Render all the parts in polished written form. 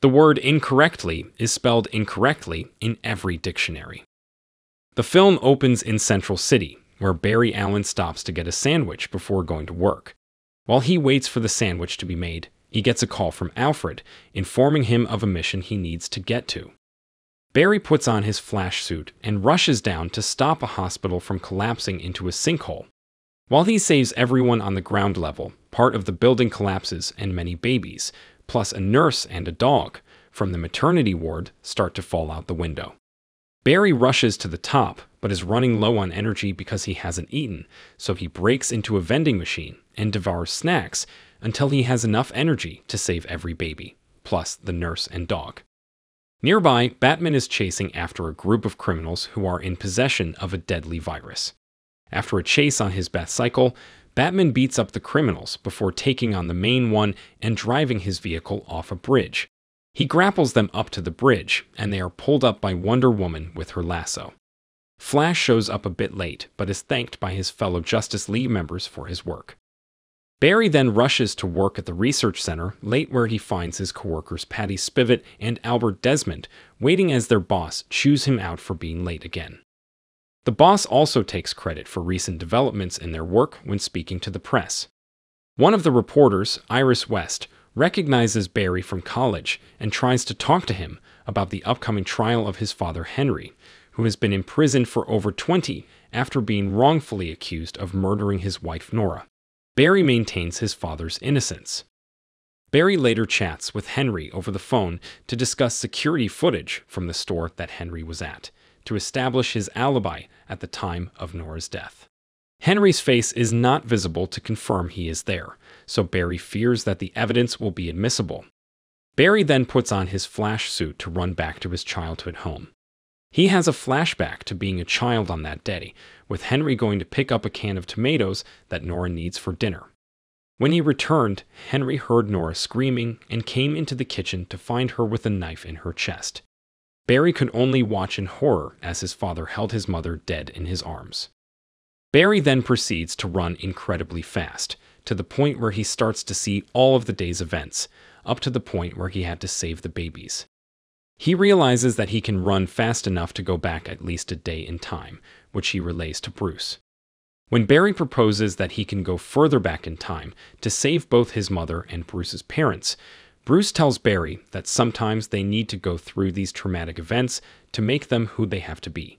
The word incorrectly is spelled incorrectly in every dictionary. The film opens in Central City, where Barry Allen stops to get a sandwich before going to work. While he waits for the sandwich to be made, he gets a call from Alfred, informing him of a mission he needs to get to. Barry puts on his flash suit and rushes down to stop a hospital from collapsing into a sinkhole. While he saves everyone on the ground level, part of the building collapses and many babies, plus a nurse and a dog, from the maternity ward start to fall out the window. Barry rushes to the top, but is running low on energy because he hasn't eaten, so he breaks into a vending machine and devours snacks until he has enough energy to save every baby, plus the nurse and dog. Nearby, Batman is chasing after a group of criminals who are in possession of a deadly virus. After a chase on his Batcycle, Batman beats up the criminals before taking on the main one and driving his vehicle off a bridge. He grapples them up to the bridge, and they are pulled up by Wonder Woman with her lasso. Flash shows up a bit late, but is thanked by his fellow Justice League members for his work. Barry then rushes to work at the research center, late where he finds his coworkers Patty Spivot and Albert Desmond waiting as their boss chews him out for being late again. The boss also takes credit for recent developments in their work when speaking to the press. One of the reporters, Iris West, recognizes Barry from college and tries to talk to him about the upcoming trial of his father Henry, who has been imprisoned for over 20 after being wrongfully accused of murdering his wife Nora. Barry maintains his father's innocence. Barry later chats with Henry over the phone to discuss security footage from the store that Henry was at, to establish his alibi at the time of Nora's death. Henry's face is not visible to confirm he is there, so Barry fears that the evidence will be admissible. Barry then puts on his flash suit to run back to his childhood home. He has a flashback to being a child on that day, with Henry going to pick up a can of tomatoes that Nora needs for dinner. When he returned, Henry heard Nora screaming and came into the kitchen to find her with a knife in her chest. Barry could only watch in horror as his father held his mother dead in his arms. Barry then proceeds to run incredibly fast, to the point where he starts to see all of the day's events, up to the point where he had to save the babies. He realizes that he can run fast enough to go back at least a day in time, which he relays to Bruce. When Barry proposes that he can go further back in time to save both his mother and Bruce's parents, Bruce tells Barry that sometimes they need to go through these traumatic events to make them who they have to be.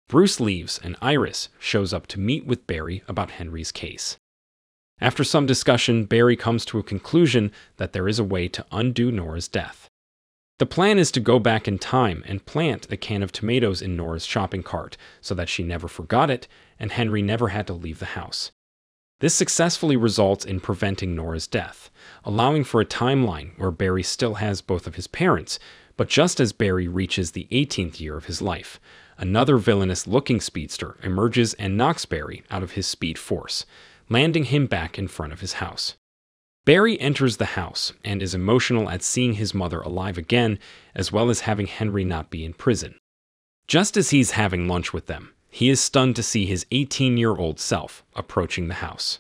Bruce leaves, and Iris shows up to meet with Barry about Henry's case. After some discussion, Barry comes to a conclusion that there is a way to undo Nora's death. The plan is to go back in time and plant a can of tomatoes in Nora's shopping cart so that she never forgot it and Henry never had to leave the house. This successfully results in preventing Nora's death, allowing for a timeline where Barry still has both of his parents, but just as Barry reaches the 18th year of his life, another villainous-looking speedster emerges and knocks Barry out of his speed force, landing him back in front of his house. Barry enters the house and is emotional at seeing his mother alive again, as well as having Henry not be in prison. Just as he's having lunch with them, he is stunned to see his 18-year-old self approaching the house.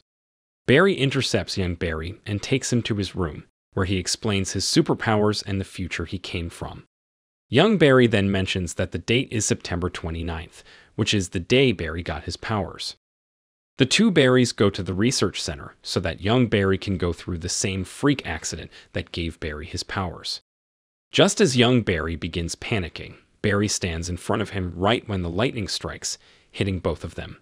Barry intercepts young Barry and takes him to his room, where he explains his superpowers and the future he came from. Young Barry then mentions that the date is September 29th, which is the day Barry got his powers. The two Barrys go to the research center so that young Barry can go through the same freak accident that gave Barry his powers. Just as young Barry begins panicking, Barry stands in front of him right when the lightning strikes, hitting both of them.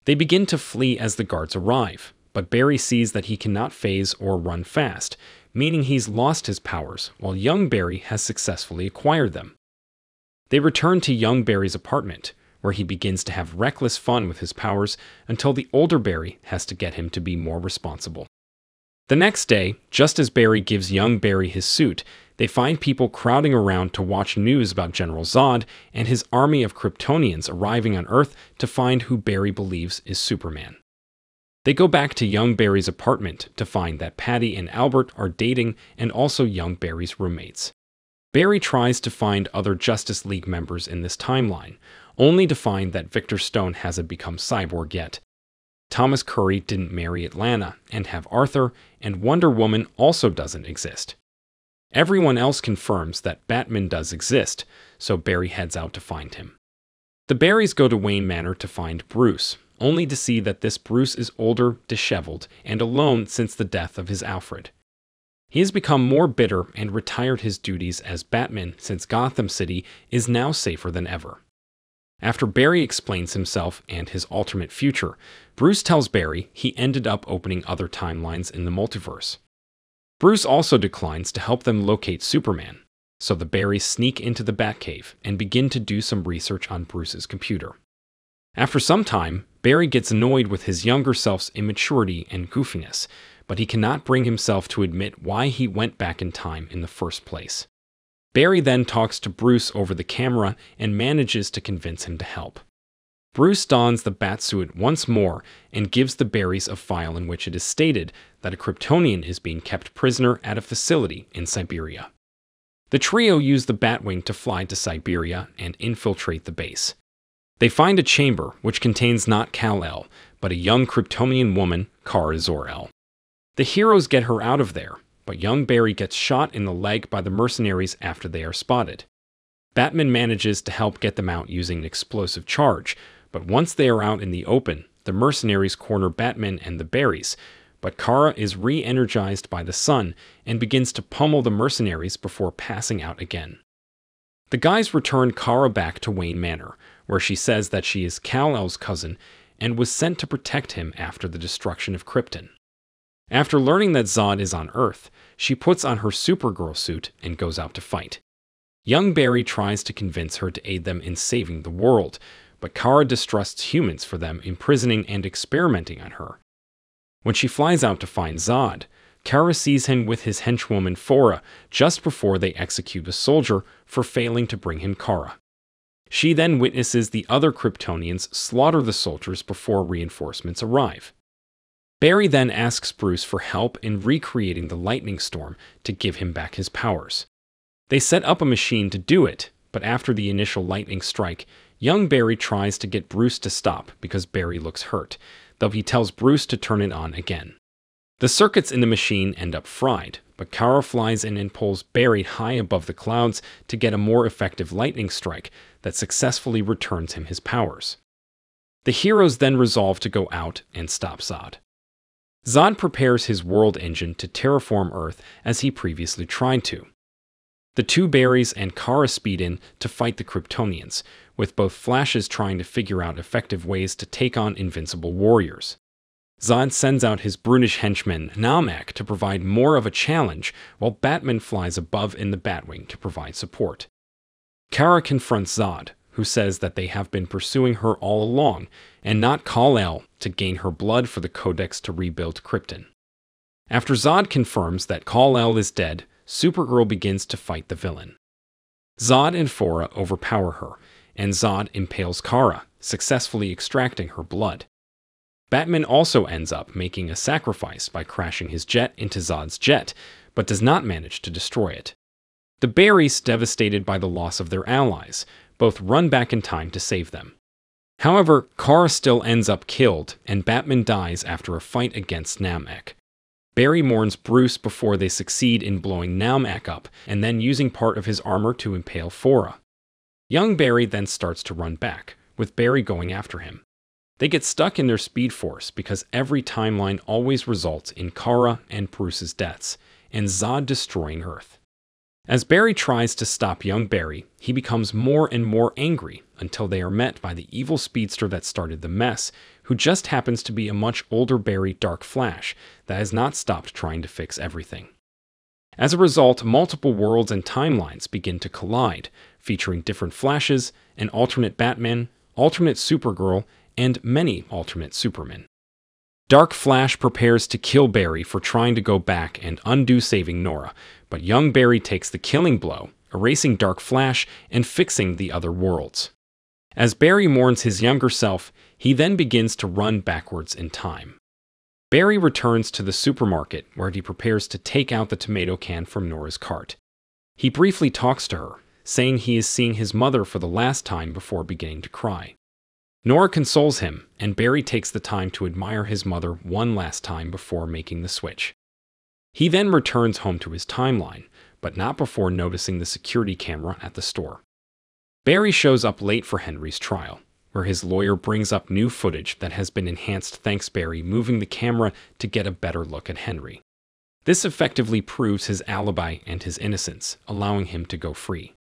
They begin to flee as the guards arrive, but Barry sees that he cannot phase or run fast, meaning he's lost his powers, while young Barry has successfully acquired them. They return to young Barry's apartment, where he begins to have reckless fun with his powers until the older Barry has to get him to be more responsible. The next day, just as Barry gives young Barry his suit, they find people crowding around to watch news about General Zod and his army of Kryptonians arriving on Earth to find who Barry believes is Superman. They go back to young Barry's apartment to find that Patty and Albert are dating and also young Barry's roommates. Barry tries to find other Justice League members in this timeline, only to find that Victor Stone hasn't become cyborg yet. Thomas Curry didn't marry Atlanta and have Arthur, and Wonder Woman also doesn't exist. Everyone else confirms that Batman does exist, so Barry heads out to find him. The Barrys go to Wayne Manor to find Bruce, only to see that this Bruce is older, disheveled, and alone since the death of his Alfred. He has become more bitter and retired his duties as Batman since Gotham City is now safer than ever. After Barry explains himself and his alternate future, Bruce tells Barry he ended up opening other timelines in the multiverse. Bruce also declines to help them locate Superman, so the Barrys sneak into the Batcave and begin to do some research on Bruce's computer. After some time, Barry gets annoyed with his younger self's immaturity and goofiness, but he cannot bring himself to admit why he went back in time in the first place. Barry then talks to Bruce over the camera and manages to convince him to help. Bruce dons the Batsuit once more and gives the Barrys a file in which it is stated that a Kryptonian is being kept prisoner at a facility in Siberia. The trio use the Batwing to fly to Siberia and infiltrate the base. They find a chamber which contains not Kal-El, but a young Kryptonian woman, Kara Zor-El. The heroes get her out of there, but young Barry gets shot in the leg by the mercenaries after they are spotted. Batman manages to help get them out using an explosive charge, but once they are out in the open, the mercenaries corner Batman and the Barrys, but Kara is re-energized by the sun and begins to pummel the mercenaries before passing out again. The guys return Kara back to Wayne Manor, where she says that she is Kal-El's cousin and was sent to protect him after the destruction of Krypton. After learning that Zod is on Earth, she puts on her Supergirl suit and goes out to fight. Young Barry tries to convince her to aid them in saving the world, but Kara distrusts humans for them imprisoning and experimenting on her. When she flies out to find Zod, Kara sees him with his henchwoman Fora just before they execute a soldier for failing to bring him Kara. She then witnesses the other Kryptonians slaughter the soldiers before reinforcements arrive. Barry then asks Bruce for help in recreating the lightning storm to give him back his powers. They set up a machine to do it, but after the initial lightning strike, young Barry tries to get Bruce to stop because Barry looks hurt, though he tells Bruce to turn it on again. The circuits in the machine end up fried, but Kara flies in and pulls Barry high above the clouds to get a more effective lightning strike that successfully returns him his powers. The heroes then resolve to go out and stop Zod. Zod prepares his world engine to terraform Earth as he previously tried to. The two Barrys and Kara speed in to fight the Kryptonians, with both Flashes trying to figure out effective ways to take on invincible warriors. Zod sends out his brutish henchman Namek to provide more of a challenge, while Batman flies above in the Batwing to provide support. Kara confronts Zod, who says that they have been pursuing her all along, and not Kal-El to gain her blood for the Codex to rebuild Krypton. After Zod confirms that Kal-El is dead, Supergirl begins to fight the villain. Zod and Fora overpower her, and Zod impales Kara, successfully extracting her blood. Batman also ends up making a sacrifice by crashing his jet into Zod's jet, but does not manage to destroy it. The Barrys, devastated by the loss of their allies, both run back in time to save them. However, Kara still ends up killed, and Batman dies after a fight against Namek. Barry mourns Bruce before they succeed in blowing Namek up, and then using part of his armor to impale Fora. Young Barry then starts to run back, with Barry going after him. They get stuck in their Speed Force because every timeline always results in Kara and Bruce's deaths, and Zod destroying Earth. As Barry tries to stop young Barry, he becomes more and more angry until they are met by the evil speedster that started the mess, who just happens to be a much older Barry, Dark Flash, that has not stopped trying to fix everything. As a result, multiple worlds and timelines begin to collide, featuring different Flashes, an alternate Batman, alternate Supergirl, and many alternate Supermen. Dark Flash prepares to kill Barry for trying to go back and undo saving Nora, but young Barry takes the killing blow, erasing Dark Flash and fixing the other worlds. As Barry mourns his younger self, he then begins to run backwards in time. Barry returns to the supermarket where he prepares to take out the tomato can from Nora's cart. He briefly talks to her, saying he is seeing his mother for the last time before beginning to cry. Nora consoles him, and Barry takes the time to admire his mother one last time before making the switch. He then returns home to his timeline, but not before noticing the security camera at the store. Barry shows up late for Henry's trial, where his lawyer brings up new footage that has been enhanced thanks Barry moving the camera to get a better look at Henry. This effectively proves his alibi and his innocence, allowing him to go free.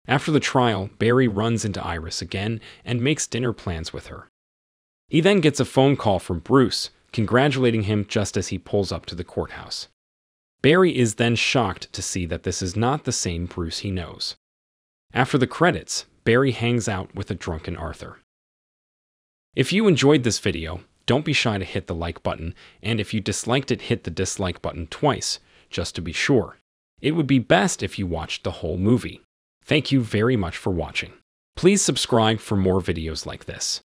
After the trial, Barry runs into Iris again and makes dinner plans with her. He then gets a phone call from Bruce, congratulating him just as he pulls up to the courthouse. Barry is then shocked to see that this is not the same Bruce he knows. After the credits, Barry hangs out with a drunken Arthur. If you enjoyed this video, don't be shy to hit the like button, and if you disliked it, hit the dislike button twice, just to be sure. It would be best if you watched the whole movie. Thank you very much for watching. Please subscribe for more videos like this.